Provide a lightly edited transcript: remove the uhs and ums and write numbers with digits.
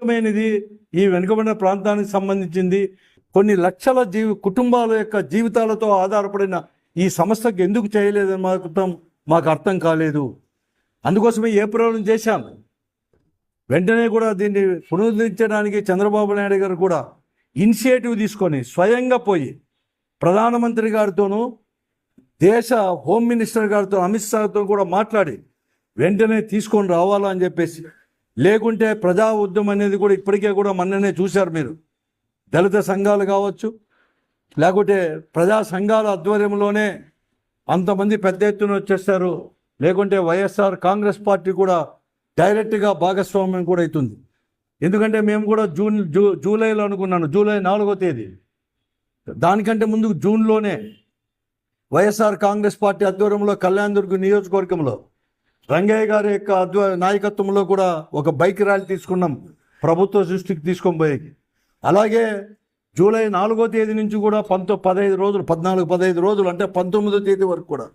ముఖ్యమైనది ఈ వెనుకబడిన ప్రాంతానికి సంబంధించింది. కొన్ని లక్షల కుటుంబాల యొక్క జీవితాలతో ఆధారపడిన ఈ సంస్థకు ఎందుకు చేయలేదని మాకు అర్థం కాలేదు. అందుకోసమే ఏ ప్రయోగం చేశాం. వెంటనే కూడా దీన్ని పునరుద్ధరించడానికి చంద్రబాబు నాయుడు గారు కూడా ఇనిషియేటివ్ తీసుకొని స్వయంగా పోయి ప్రధానమంత్రి గారితోనూ దేశ హోమ్ మినిస్టర్ గారితో అమిత్ షాతో కూడా మాట్లాడి వెంటనే తీసుకొని రావాలని చెప్పేసి, లేకుంటే ప్రజా ఉద్యమం అనేది కూడా ఇప్పటికే కూడా మొన్ననే చూశారు మీరు. దళిత సంఘాలు కావచ్చు, లేకుంటే ప్రజా సంఘాల ఆధ్వర్యంలోనే అంతమంది పెద్ద ఎత్తున వచ్చేస్తారు. లేకుంటే వైఎస్ఆర్ కాంగ్రెస్ పార్టీ కూడా డైరెక్ట్గా భాగస్వామ్యం కూడా అవుతుంది. ఎందుకంటే మేము కూడా జూలైలో అనుకున్నాను, జూలై 4వ తేదీ, దానికంటే ముందు జూన్లోనే వైఎస్ఆర్ కాంగ్రెస్ పార్టీ ఆధ్వర్యంలో కళ్యాణదుర్గ నియోజకవర్గంలో రంగయ్య గారి యొక్క నాయకత్వంలో కూడా ఒక బైక్ ర్యాలీ తీసుకున్నాం ప్రభుత్వ దృష్టికి తీసుకొని పోయేకి. అలాగే జూలై 4వ తేదీ నుంచి కూడా 15 రోజులు అంటే 19వ తేదీ వరకు కూడా